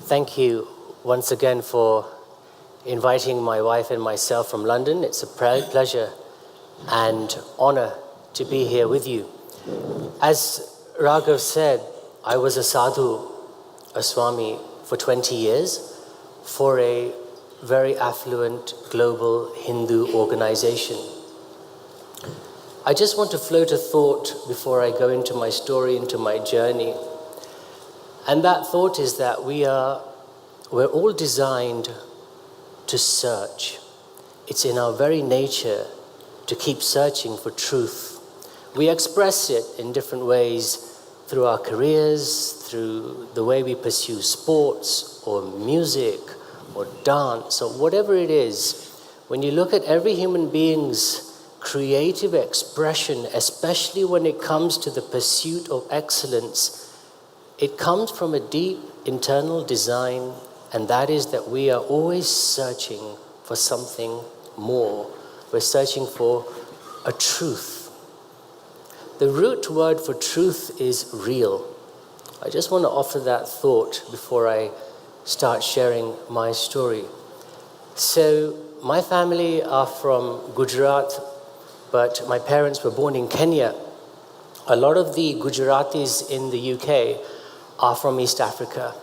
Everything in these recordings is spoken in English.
Thank you once again for inviting my wife and myself from London. It's a pleasure and honor to be here with you. As Raghav said, I was a sadhu, a swami, for 20 years for a very affluent global Hindu organization. I just want to float a thought before I go into my story, into my journey. And that thought is that we're all designed to search. It's in our very nature to keep searching for truth. We express it in different ways through our careers, through the way we pursue sports or music or dance or whatever it is. When you look at every human being's creative expression, especially when it comes to the pursuit of excellence, it comes from a deep internal design, and that is that we are always searching for something more. We're searching for a truth. The root word for truth is real. I just want to offer that thought before I start sharing my story. So, my family are from Gujarat, but my parents were born in Kenya. A lot of the Gujaratis in the UK are from East Africa.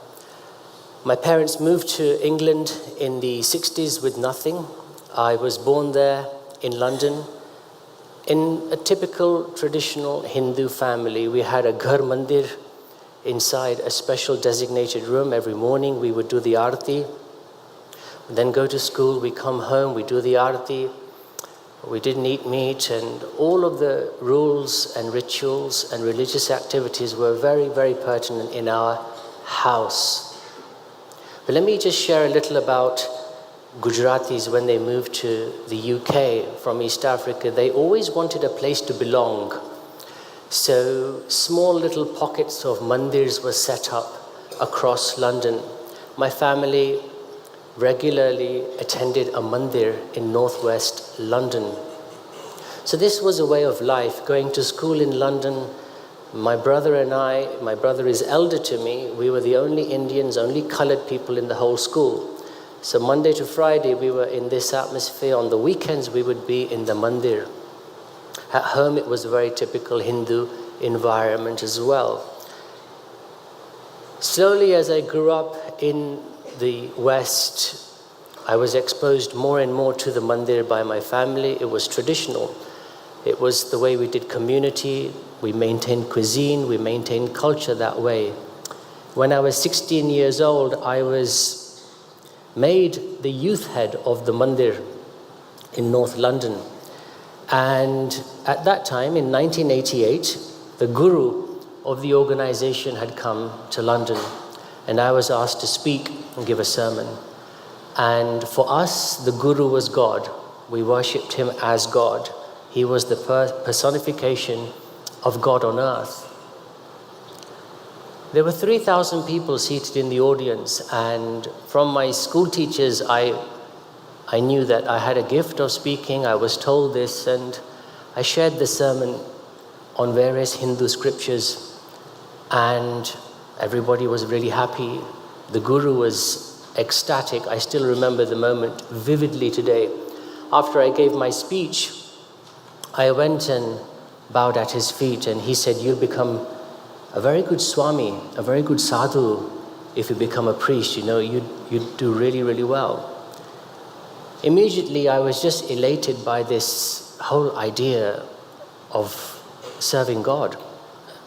My parents moved to England in the 60s with nothing. I was born there in London. In a typical traditional Hindu family, we had a ghar mandir inside a special designated room. Every morning we would do the arati, then go to school, we come home, we do the arati. We didn't eat meat, and all of the rules and rituals and religious activities were very, very pertinent in our house. But let me just share a little about Gujaratis when they moved to the UK from East Africa. They always wanted a place to belong. So small little pockets of mandirs were set up across London. My family regularly attended a mandir in northwest London. So this was a way of life, going to school in London. My brother and I, my brother is elder to me, we were the only Indians, only colored people in the whole school. So Monday to Friday we were in this atmosphere. On the weekends we would be in the mandir. At home it was a very typical Hindu environment as well. Slowly as I grew up in the West, I was exposed more and more to the mandir by my family. It was traditional. It was the way we did community. We maintained cuisine. We maintained culture that way. When I was 16 years old, I was made the youth head of the mandir in North London. And at that time, in 1988, the guru of the organization had come to London, and I was asked to speak and give a sermon. And for us, the Guru was God. We worshipped him as God. He was the personification of God on earth. There were 3,000 people seated in the audience, and from my school teachers, I knew that I had a gift of speaking. I was told this, and I shared the sermon on various Hindu scriptures, and everybody was really happy. The Guru was ecstatic. I still remember the moment vividly today. After I gave my speech, I went and bowed at his feet, and he said, "You'll become a very good Swami, a very good sadhu if you become a priest. You know, you'd do really, really well." Immediately, I was just elated by this whole idea of serving God,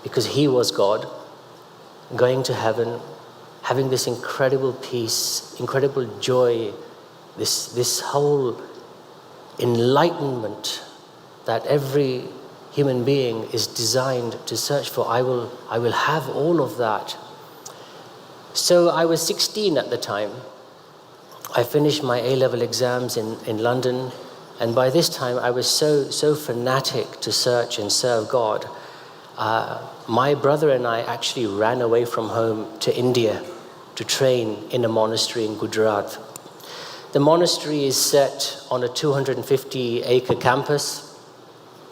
because he was God, going to heaven, having this incredible peace, incredible joy, this whole enlightenment that every human being is designed to search for. I will have all of that. So I was 16 at the time. I finished my A-level exams in London, and by this time I was so fanatic to search and serve God. My brother and I actually ran away from home to India to train in a monastery in Gujarat. The monastery is set on a 250-acre campus.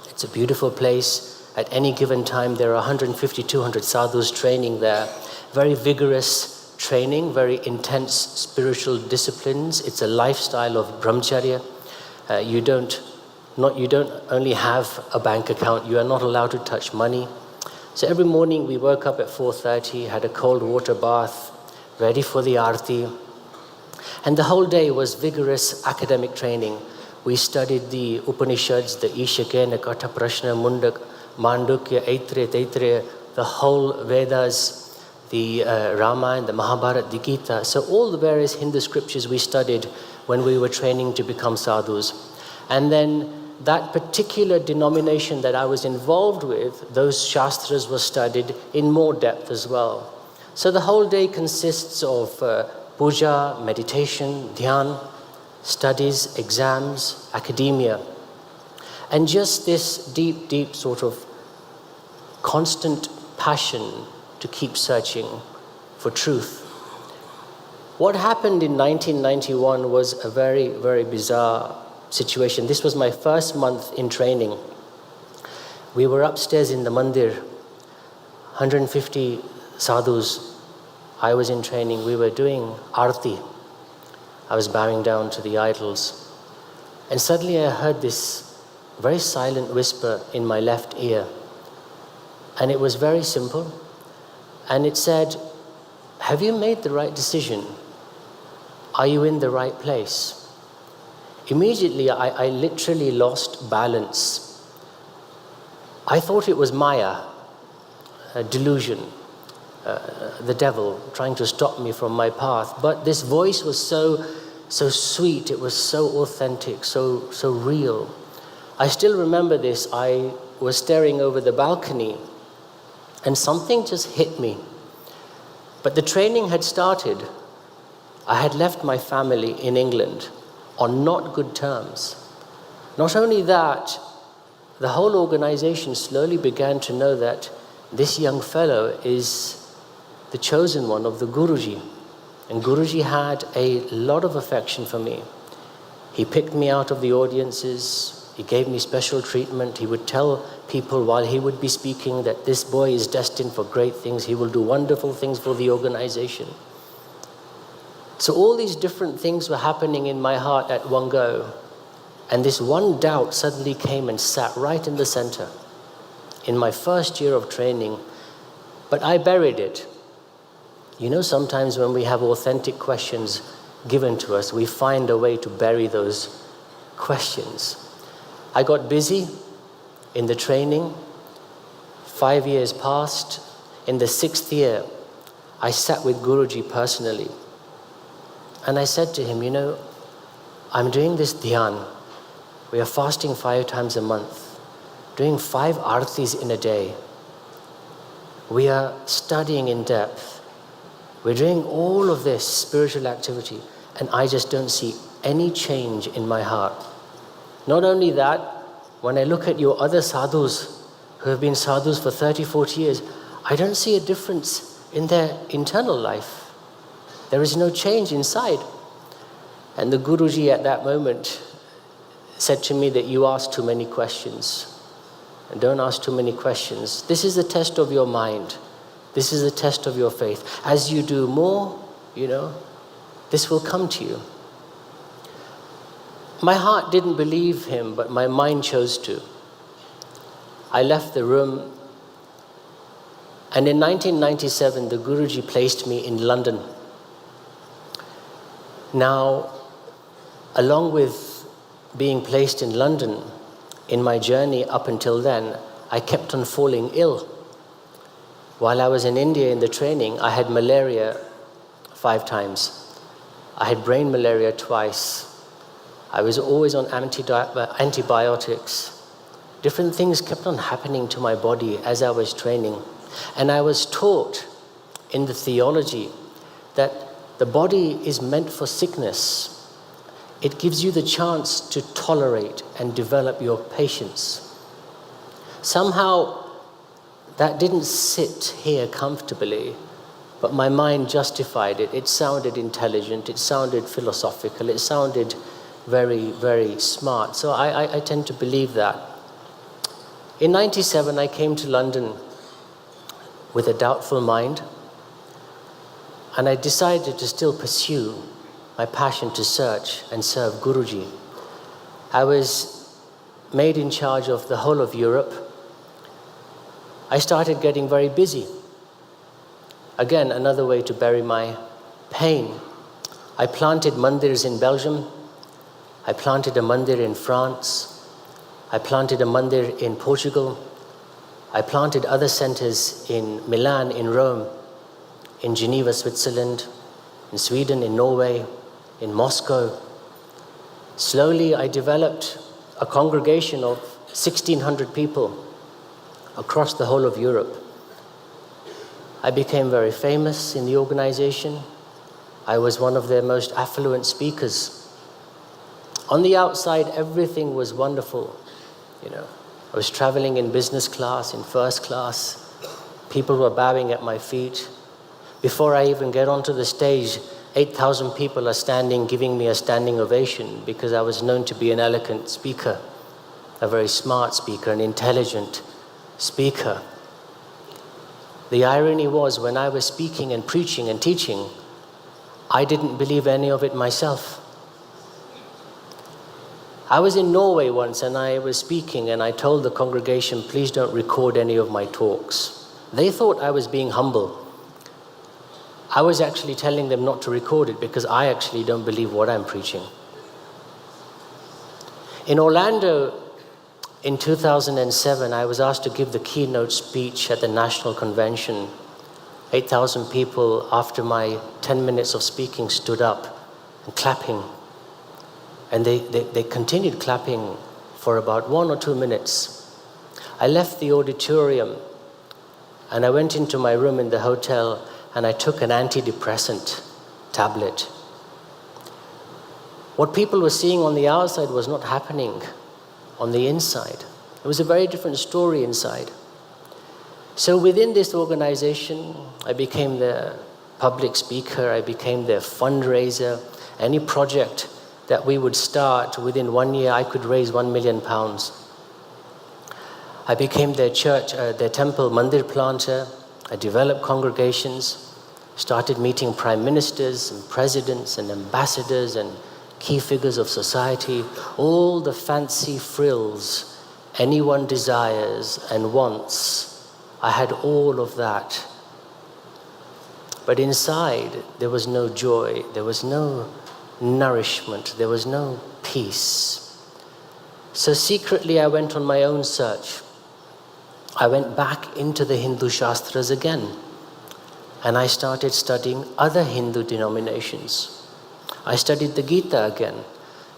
It's a beautiful place. At any given time, there are 150, 200 sadhus training there. very vigorous training, very intense spiritual disciplines. It's a lifestyle of brahmacharya. You don't only have a bank account, you are not allowed to touch money. So every morning we woke up at 4:30, had a cold water bath, ready for the arti. And the whole day was vigorous academic training. We studied the Upanishads, the Ishakena, Katha, Prashna, Mundak, Mandukya, Aitreya, the whole Vedas, the Ramayana, the Mahabharata, the Gita. So all the various Hindu scriptures we studied when we were training to become sadhus. And then that particular denomination that I was involved with, those shastras were studied in more depth as well. So the whole day consists of puja, meditation, dhyan, studies, exams, academia, and just this deep, deep sort of constant passion to keep searching for truth. What happened in 1991 was a very, very bizarre situation. This was my first month in training. We were upstairs in the mandir, 150 sadhus. I was in training. We were doing arti. I was bowing down to the idols. And suddenly I heard this very silent whisper in my left ear. And it was very simple. And it said, "Have you made the right decision? Are you in the right place?" Immediately, I literally lost balance. I thought it was Maya, a delusion, the devil trying to stop me from my path. But this voice was so sweet, it was so authentic, so real. I still remember this. I was staring over the balcony and something just hit me. But the training had started. I had left my family in England on not good terms. Not only that, the whole organization slowly began to know that this young fellow is the chosen one of the Guruji. And Guruji had a lot of affection for me. He picked me out of the audiences. He gave me special treatment. He would tell people while he would be speaking that this boy is destined for great things. He will do wonderful things for the organization. So all these different things were happening in my heart at one go. And this one doubt suddenly came and sat right in the center in my first year of training. But I buried it. You know, sometimes when we have authentic questions given to us, we find a way to bury those questions. I got busy in the training. 5 years passed. In the 6th year, I sat with Guruji personally. And I said to him, you know, I'm doing this dhyan. We are fasting 5 times a month, doing 5 artis in a day. We are studying in depth. We're doing all of this spiritual activity, and I just don't see any change in my heart. Not only that, when I look at your other sadhus who have been sadhus for 30, 40 years, I don't see a difference in their internal life. There is no change inside. And the Guruji at that moment said to me that you ask too many questions. And don't ask too many questions. This is a test of your mind. This is a test of your faith. As you do more, you know, this will come to you. My heart didn't believe him, but my mind chose to. I left the room. And in 1997, the Guruji placed me in London. Now, along with being placed in London, in my journey up until then, I kept on falling ill. While I was in India in the training, I had malaria 5 times. I had brain malaria twice. I was always on antibiotics. Different things kept on happening to my body as I was training. And I was taught in the theology that the body is meant for sickness. It gives you the chance to tolerate and develop your patience. Somehow, that didn't sit here comfortably, but my mind justified it. It sounded intelligent, it sounded philosophical, it sounded very, very smart. So I tend to believe that. In 97, I came to London with a doubtful mind. And I decided to still pursue my passion to search and serve Guruji. I was made in charge of the whole of Europe. I started getting very busy. Again, another way to bury my pain. I planted mandirs in Belgium. I planted a mandir in France. I planted a mandir in Portugal. I planted other centers in Milan, in Rome, in Geneva, Switzerland, in Sweden, in Norway, in Moscow. Slowly, I developed a congregation of 1,600 people across the whole of Europe. I became very famous in the organization. I was one of their most affluent speakers. On the outside, everything was wonderful. I was traveling in business class, in first class. People were bowing at my feet. Before I even get onto the stage, 8,000 people are standing, giving me a standing ovation because I was known to be an eloquent speaker, a very smart speaker, an intelligent speaker. The irony was, when I was speaking and preaching and teaching, I didn't believe any of it myself. I was in Norway once and I was speaking and I told the congregation, please don't record any of my talks. They thought I was being humble. I was actually telling them not to record it because I actually don't believe what I'm preaching. In Orlando, in 2007, I was asked to give the keynote speech at the National Convention. 8,000 people, after my 10 minutes of speaking, stood up and clapping. And they continued clapping for about 1 or 2 minutes. I left the auditorium and I went into my room in the hotel and I took an antidepressant tablet. What people were seeing on the outside was not happening on the inside. It was a very different story inside. So within this organization, I became the public speaker, I became their fundraiser. Any project that we would start, within 1 year, I could raise £1 million. I became their church, their temple mandir planter. I developed congregations, started meeting prime ministers and presidents and ambassadors and key figures of society, all the fancy frills anyone desires and wants. I had all of that. But inside, there was no joy, there was no nourishment, there was no peace. So secretly, I went on my own search. I went back into the Hindu Shastras again, and I started studying other Hindu denominations. I studied the Gita again.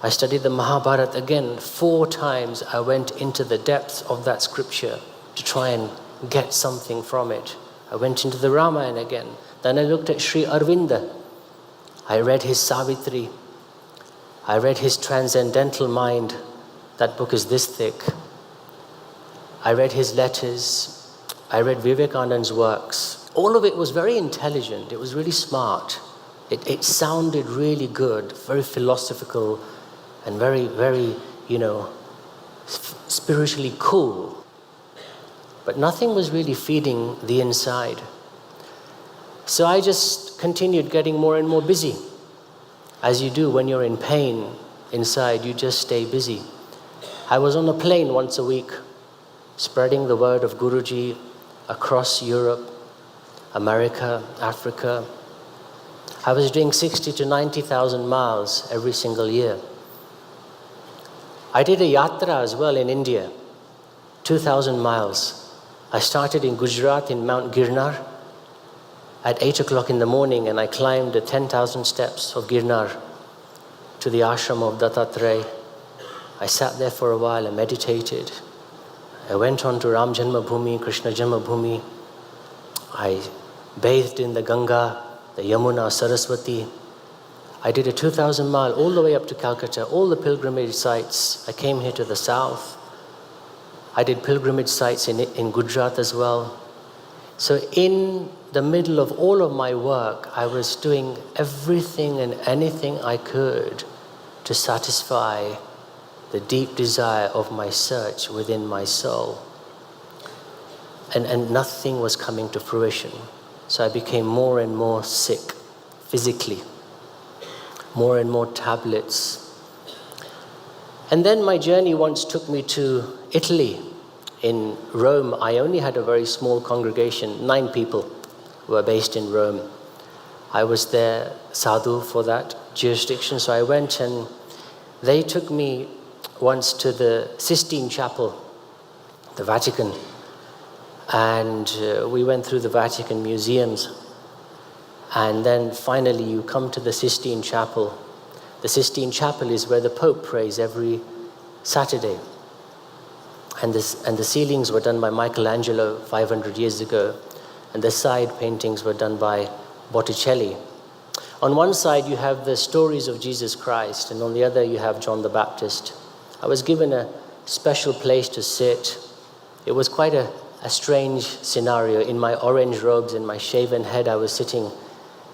I studied the Mahabharata again. 4 times I went into the depths of that scripture to try and get something from it. I went into the Ramayana again. Then I looked at Sri Arvinda. I read his Savitri. I read his Transcendental Mind. That book is this thick. I read his letters. I read Vivekananda's works. All of it was very intelligent. It was really smart. It sounded really good, very philosophical, and very, very, spiritually cool. But nothing was really feeding the inside. So I just continued getting more and more busy. As you do when you're in pain inside, you just stay busy. I was on a plane once a week, spreading the word of Guruji across Europe, America, Africa. I was doing 60 to 90,000 miles every single year. I did a yatra as well in India, 2,000 miles. I started in Gujarat in Mount Girnar at 8 o'clock in the morning, and I climbed the 10,000 steps of Girnar to the ashram of Dattatreya. I sat there for a while and meditated. I went on to Ram Janmabhoomi, Krishna Janmabhoomi. I bathed in the Ganga, the Yamuna, Saraswati. I did a 2,000 mile all the way up to Calcutta, all the pilgrimage sites. I came here to the south. I did pilgrimage sites in Gujarat as well. So in the middle of all of my work, I was doing everything and anything I could to satisfy the deep desire of my search within my soul. And nothing was coming to fruition. So I became more and more sick physically. More and more tablets. And then my journey once took me to Italy. In Rome, I only had a very small congregation. 9 people were based in Rome. I was their sadhu for that jurisdiction, so I went, and they took me once to the Sistine Chapel, the Vatican, and we went through the Vatican museums, and then finally you come to the Sistine Chapel. The Sistine Chapel is where the Pope prays every Saturday, and the ceilings were done by Michelangelo 500 years ago, and the side paintings were done by Botticelli. On one side you have the stories of Jesus Christ, and on the other you have John the Baptist. I was given a special place to sit. It was quite a strange scenario. In my orange robes and my shaven head, I was sitting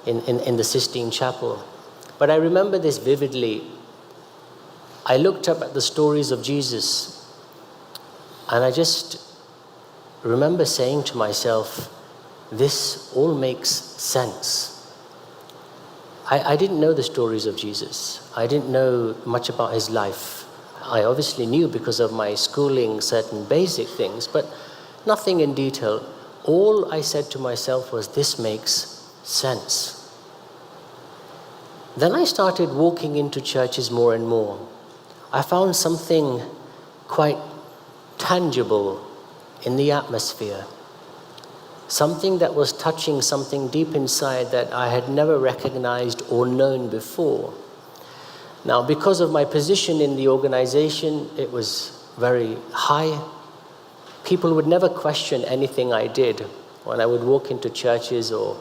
in the Sistine Chapel. But I remember this vividly. I looked up at the stories of Jesus, and I just remember saying to myself, this all makes sense. I didn't know the stories of Jesus. I didn't know much about his life. I obviously knew because of my schooling certain basic things, but nothing in detail. All I said to myself was, this makes sense. Then I started walking into churches more and more. I found something quite tangible in the atmosphere. Something that was touching something deep inside that I had never recognized or known before. Now, because of my position in the organization, it was very high. People would never question anything I did. When I would walk into churches or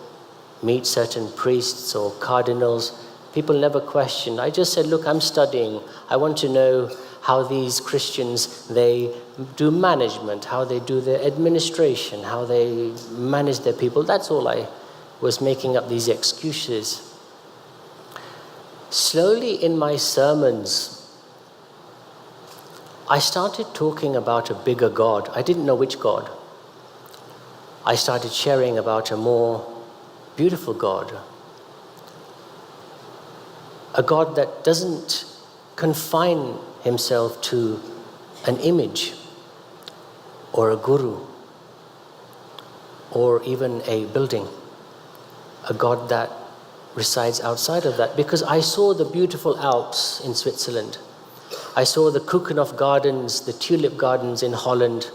meet certain priests or cardinals, people never questioned. I just said, look, I'm studying. I want to know how these Christians, they do management, how they do their administration, how they manage their people. That's all. I was making up these excuses. Slowly in my sermons, I started talking about a bigger God. I didn't know which God. I started sharing about a more beautiful God. A God that doesn't confine himself to an image or a guru or even a building. A God that resides outside of that. Because I saw the beautiful Alps in Switzerland. I saw the Keukenhof Gardens, the tulip gardens in Holland.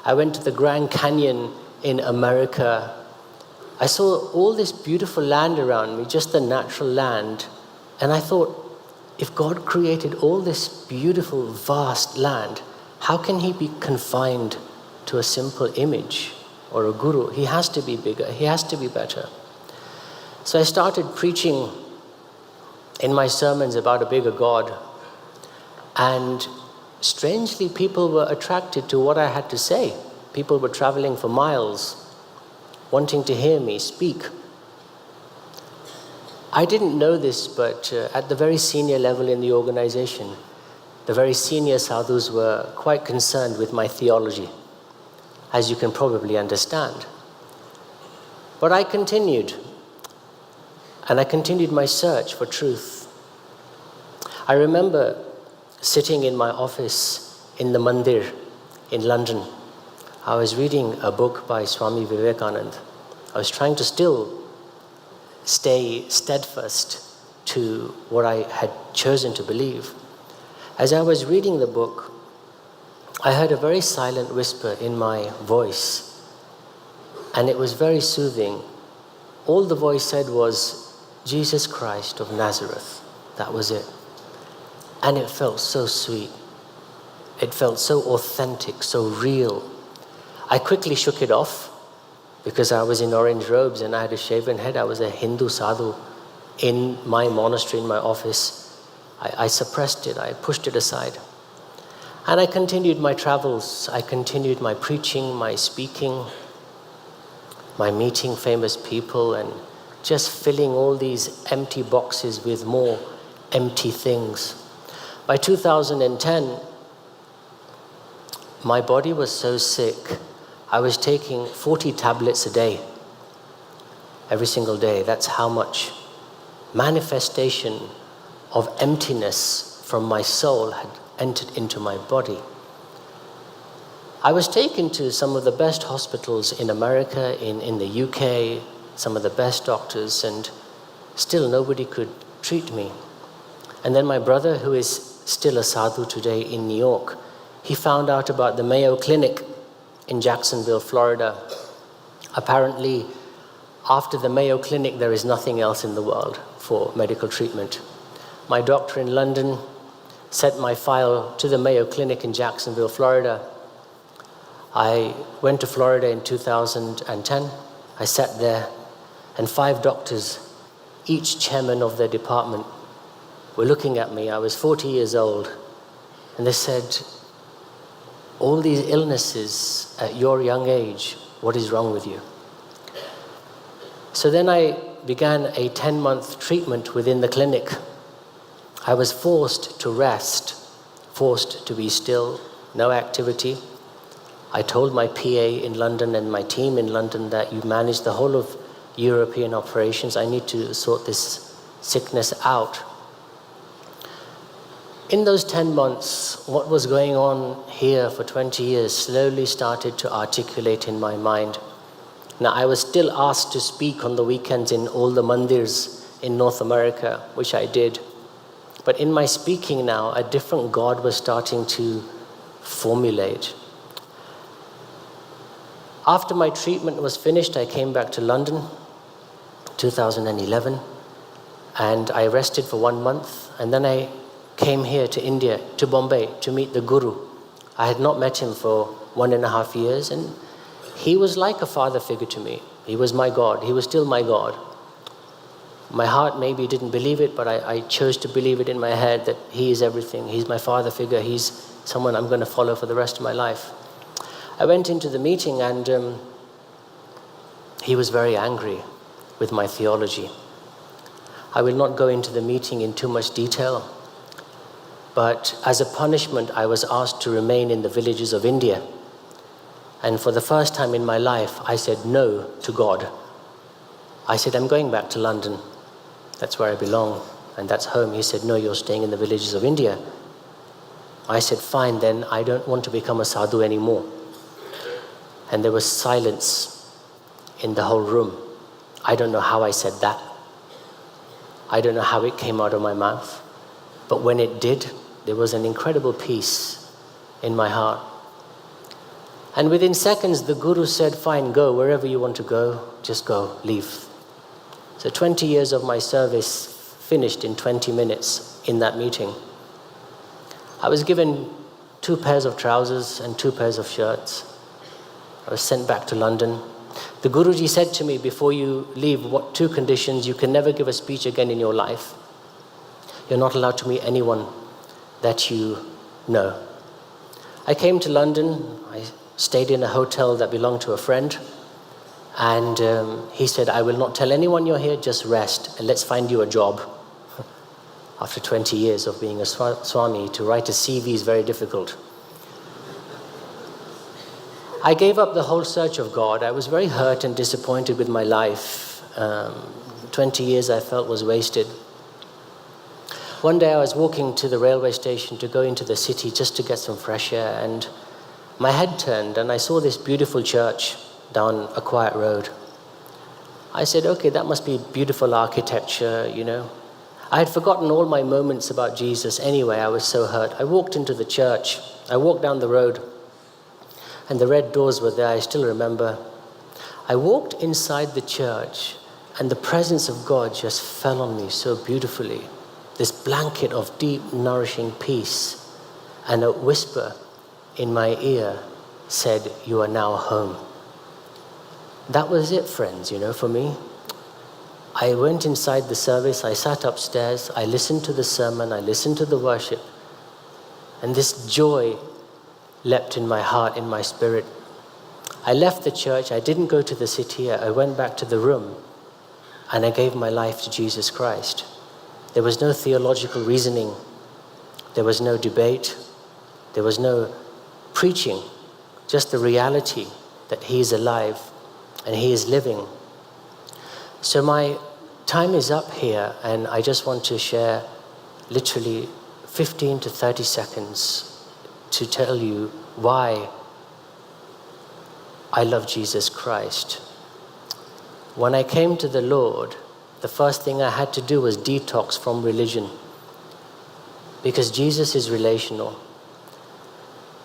I went to the Grand Canyon in America. I saw all this beautiful land around me, just the natural land. And I thought, if God created all this beautiful, vast land, how can he be confined to a simple image or a guru? He has to be bigger. He has to be better. So I started preaching in my sermons about a bigger God. And strangely, people were attracted to what I had to say. People were traveling for miles, wanting to hear me speak. I didn't know this, but at the very senior level in the organization, the very senior sadhus were quite concerned with my theology, as you can probably understand. But I continued, and I continued my search for truth. I remember sitting in my office in the Mandir in London. I was reading a book by Swami Vivekananda. I was trying to still stay steadfast to what I had chosen to believe. As I was reading the book, I heard a very silent whisper in my voice, and it was very soothing. All the voice said was, Jesus Christ of Nazareth. That was it. And it felt so sweet. It felt so authentic, so real. I quickly shook it off, because I was in orange robes and I had a shaven head. I was a Hindu sadhu in my monastery, in my office. I suppressed it. I pushed it aside. And I continued my travels. I continued my preaching, my speaking, my meeting famous people, and just filling all these empty boxes with more empty things. By 2010, my body was so sick, I was taking 40 tablets a day, every single day. That's how much manifestation of emptiness from my soul had entered into my body. I was taken to some of the best hospitals in America, in the UK, some of the best doctors, and still nobody could treat me. And then my brother, who is still a sadhu today in New York, he found out about the Mayo Clinic in Jacksonville, Florida. Apparently, after the Mayo Clinic, there is nothing else in the world for medical treatment. My doctor in London sent my file to the Mayo Clinic in Jacksonville, Florida. I went to Florida in 2010. I sat there, and 5 doctors, each chairman of their department, were looking at me. I was 40 years old, and they said, all these illnesses at your young age, what is wrong with you? So then I began a 10-month treatment within the clinic. I was forced to rest, forced to be still, no activity. I told my PA in London and my team in London that you manage the whole of European operations. I need to sort this sickness out. In those 10 months, what was going on here for 20 years slowly started to articulate in my mind. Now, I was still asked to speak on the weekends in all the mandirs in North America, which I did. But in my speaking now, a different God was starting to formulate. After my treatment was finished, I came back to London, 2011, and I rested for 1 month, and then I came here to India, to Bombay, to meet the Guru. I had not met him for 1.5 years, and he was like a father figure to me. He was my God. He was still my God. My heart maybe didn't believe it, but I chose to believe it in my head that he is everything. He's my father figure. He's someone I'm going to follow for the rest of my life. I went into the meeting, and he was very angry with my theology. I will not go into the meeting in too much detail, but as a punishment, I was asked to remain in the villages of India. And for the first time in my life, I said no to God. I said, I'm going back to London. That's where I belong, and that's home. He said, no, you're staying in the villages of India. I said, fine, then I don't want to become a sadhu anymore. And there was silence in the whole room. I don't know how I said that. I don't know how it came out of my mouth. But when it did, there was an incredible peace in my heart. And within seconds, the Guru said, fine, go wherever you want to go, just go, leave. So 20 years of my service finished in 20 minutes in that meeting. I was given 2 pairs of trousers and 2 pairs of shirts. I was sent back to London. The Guruji said to me, before you leave, 2 conditions: you can never give a speech again in your life. You're not allowed to meet anyone that you know. I came to London. I stayed in a hotel that belonged to a friend. And he said, I will not tell anyone you're here, just rest, and let's find you a job. After 20 years of being a Swami, to write a CV is very difficult. I gave up the whole search of God. I was very hurt and disappointed with my life. 20 years I felt was wasted. One day I was walking to the railway station to go into the city just to get some fresh air, and my head turned and I saw this beautiful church down a quiet road. I said, okay, that must be beautiful architecture, you know. I had forgotten all my moments about Jesus anyway. I was so hurt. I walked into the church. I walked down the road, and the red doors were there. I still remember. I walked inside the church, and the presence of God just fell on me so beautifully. This blanket of deep, nourishing peace, and a whisper in my ear said, you are now home. That was it, friends, you know, for me. I went inside the service, I sat upstairs, I listened to the sermon, I listened to the worship, and this joy leapt in my heart, in my spirit. I left the church, I didn't go to the city, I went back to the room, and I gave my life to Jesus Christ. There was no theological reasoning, there was no debate, there was no preaching, just the reality that He is alive and He is living. So my time is up here, and I just want to share literally 15 to 30 seconds to tell you why I love Jesus Christ. When I came to the Lord, the first thing I had to do was detox from religion, because Jesus is relational.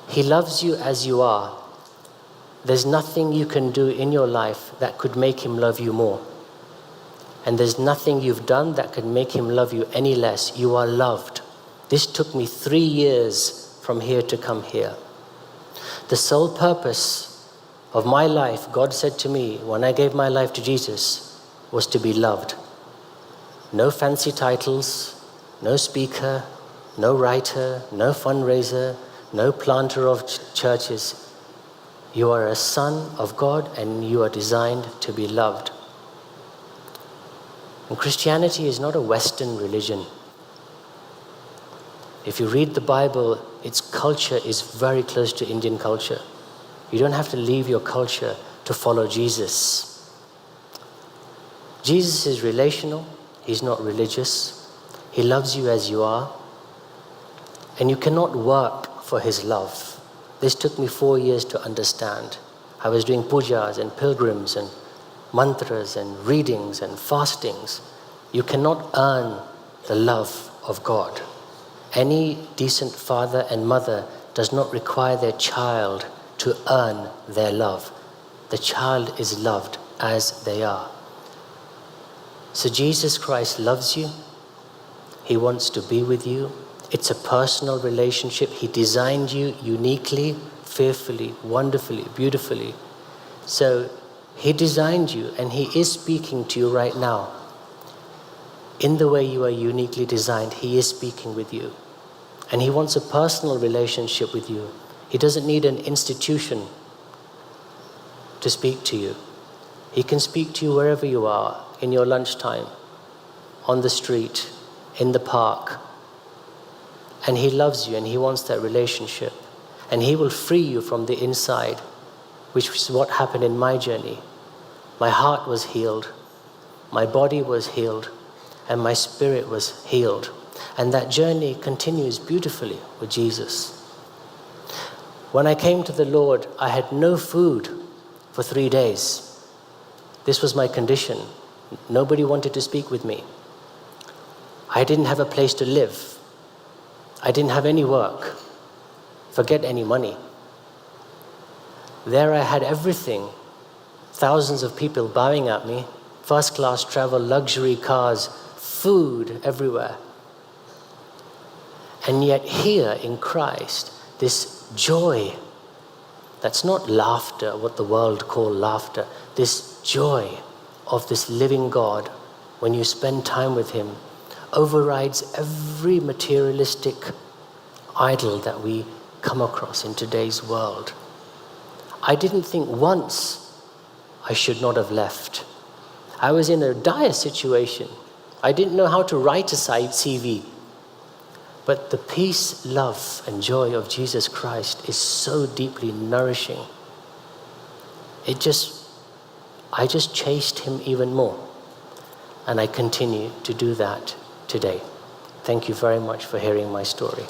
He loves you as you are. There's nothing you can do in your life that could make him love you more. And there's nothing you've done that could make him love you any less. You are loved. This took me 3 years from here to come here. The sole purpose of my life, God said to me when I gave my life to Jesus, was to be loved. No fancy titles, no speaker, no writer, no fundraiser, no planter of churches. You are a son of God, and you are designed to be loved. And Christianity is not a Western religion. If you read the Bible, its culture is very close to Indian culture. You don't have to leave your culture to follow Jesus. Jesus is relational. He's not religious. He loves you as you are. And you cannot work for his love. This took me 4 years to understand. I was doing pujas and pilgrims and mantras and readings and fastings. You cannot earn the love of God. Any decent father and mother does not require their child to earn their love. The child is loved as they are. So Jesus Christ loves you. He wants to be with you. It's a personal relationship. He designed you uniquely, fearfully, wonderfully, beautifully. So he designed you, and he is speaking to you right now. In the way you are uniquely designed, he is speaking with you. And he wants a personal relationship with you. He doesn't need an institution to speak to you. He can speak to you wherever you are, in your lunchtime, on the street, in the park. And he loves you, and he wants that relationship. And he will free you from the inside, which is what happened in my journey. My heart was healed, my body was healed, and my spirit was healed. And that journey continues beautifully with Jesus. When I came to the Lord, I had no food for 3 days. This was my condition. Nobody wanted to speak with me. I didn't have a place to live. I didn't have any work. Forget any money. There I had everything. Thousands of people bowing at me. First class travel, luxury cars, food everywhere. And yet here in Christ, this joy, that's not laughter, what the world call laughter, this joy of this living God, when you spend time with him, overrides every materialistic idol that we come across in today's world. I didn't think once I should not have left. I was in a dire situation. I didn't know how to write a CV. But the peace, love, and joy of Jesus Christ is so deeply nourishing. I just chased him even more. And I continue to do that today. Thank you very much for hearing my story.